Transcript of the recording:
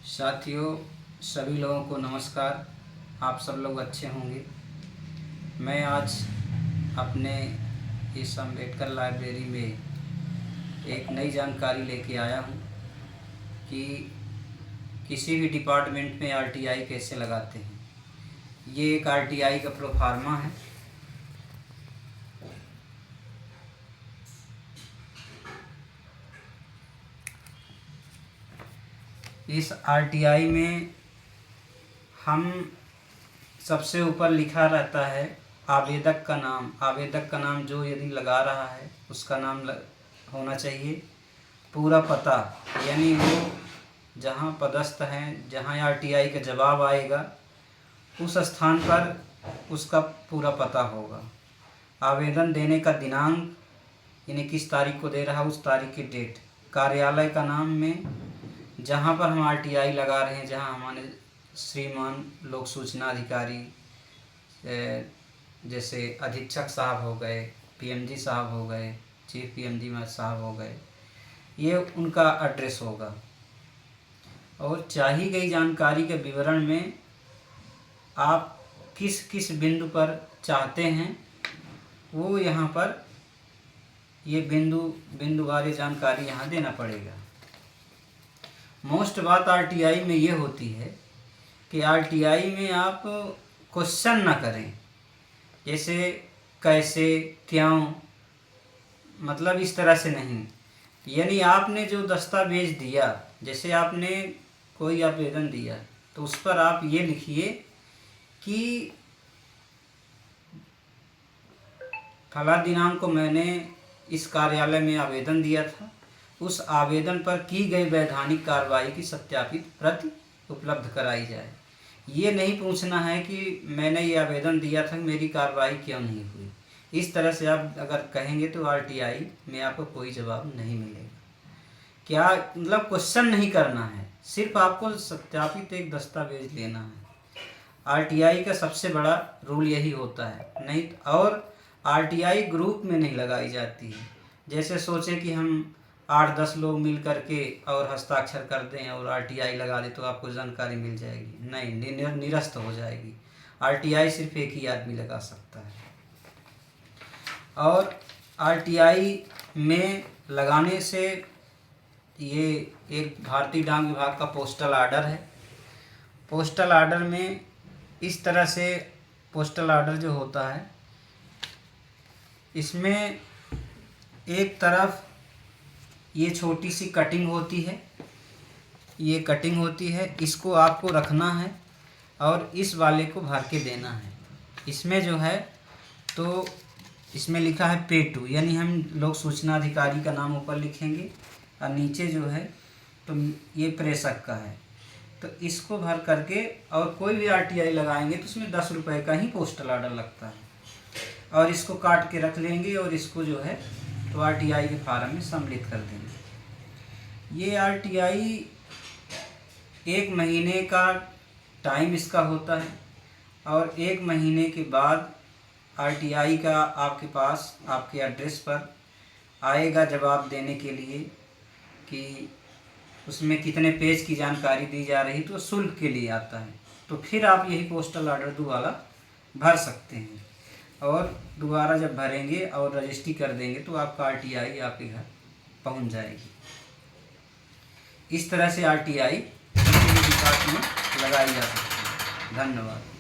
साथियों, सभी लोगों को नमस्कार। आप सब लोग अच्छे होंगे। मैं आज अपने इस अम्बेडकर लाइब्रेरी में एक नई जानकारी लेके आया हूँ कि किसी भी डिपार्टमेंट में आरटीआई कैसे लगाते हैं। ये एक आरटीआई का प्रोफार्मा है। इस आरटीआई में हम सबसे ऊपर लिखा रहता है आवेदक का नाम। आवेदक का नाम जो यदि लगा रहा है उसका नाम होना चाहिए, पूरा पता, यानी वो जहाँ पदस्थ हैं, जहाँ आरटीआई का जवाब आएगा उस स्थान पर उसका पूरा पता होगा। आवेदन देने का दिनांक, यानी किस तारीख को दे रहा है उस तारीख की डेट। कार्यालय का नाम में जहाँ पर हम आरटीआई लगा रहे हैं, जहाँ हमारे श्रीमान लोक सूचना अधिकारी जैसे अधीक्षक साहब हो गए, पीएमजी साहब हो गए, चीफ पीएमजी साहब हो गए, ये उनका एड्रेस होगा। और चाही गई जानकारी के विवरण में आप किस किस बिंदु पर चाहते हैं वो यहाँ पर ये बिंदुवार जानकारी यहाँ देना पड़ेगा। मोस्ट बात आरटीआई में ये होती है कि आरटीआई में आप क्वेश्चन ना करें, जैसे कैसे, क्यों, मतलब इस तरह से नहीं। यानी आपने जो दस्तावेज दिया, जैसे आपने कोई आवेदन दिया तो उस पर आप ये लिखिए कि फला दिनांक को मैंने इस कार्यालय में आवेदन दिया था, उस आवेदन पर की गई वैधानिक कार्रवाई की सत्यापित प्रति उपलब्ध कराई जाए। ये नहीं पूछना है कि मैंने ये आवेदन दिया था, मेरी कार्रवाई क्यों नहीं हुई। इस तरह से आप अगर कहेंगे तो आरटीआई में आपको कोई जवाब नहीं मिलेगा। क्या मतलब क्वेश्चन नहीं करना है, सिर्फ आपको सत्यापित एक दस्तावेज लेना है। आरटीआई का सबसे बड़ा रूल यही होता है। नहीं, और आरटीआई ग्रुप में नहीं लगाई जाती है। जैसे सोचे कि हम 8-10 लोग मिल करके और हस्ताक्षर कर दें और आरटीआई लगा दें तो आपको जानकारी मिल जाएगी, नहीं, निरस्त हो जाएगी। आरटीआई सिर्फ एक ही आदमी लगा सकता है। और आरटीआई में लगाने से ये एक भारतीय डाक विभाग का पोस्टल आर्डर है। पोस्टल आर्डर में इस तरह से पोस्टल आर्डर जो होता है, इसमें एक तरफ ये छोटी सी कटिंग होती है, ये कटिंग होती है, इसको आपको रखना है और इस वाले को भर के देना है। इसमें जो है तो इसमें लिखा है पे2, यानी हम लोग सूचना अधिकारी का नाम ऊपर लिखेंगे और नीचे जो है तो ये प्रेषक का है। तो इसको भर करके और कोई भी आरटीआई लगाएंगे तो उसमें 10 रुपये का ही पोस्टल आर्डर लगता है। और इसको काट के रख लेंगे और इसको जो है तो आरटीआई के फार्म में सम्मिलित कर देंगे। ये आरटीआई 1 महीने का टाइम इसका होता है और 1 महीने के बाद आरटीआई का आपके पास आपके एड्रेस पर आएगा जवाब देने के लिए कि उसमें कितने पेज की जानकारी दी जा रही, तो शुल्क के लिए आता है। तो फिर आप यही पोस्टल आर्डर दोबारा भर सकते हैं और दोबारा जब भरेंगे और रजिस्ट्री कर देंगे तो आपका आरटीआई आपके घर पहुंच जाएगी। इस तरह से आरटीआई किसी भी डिपार्टमेंट में लगाई जा सकती है। धन्यवाद।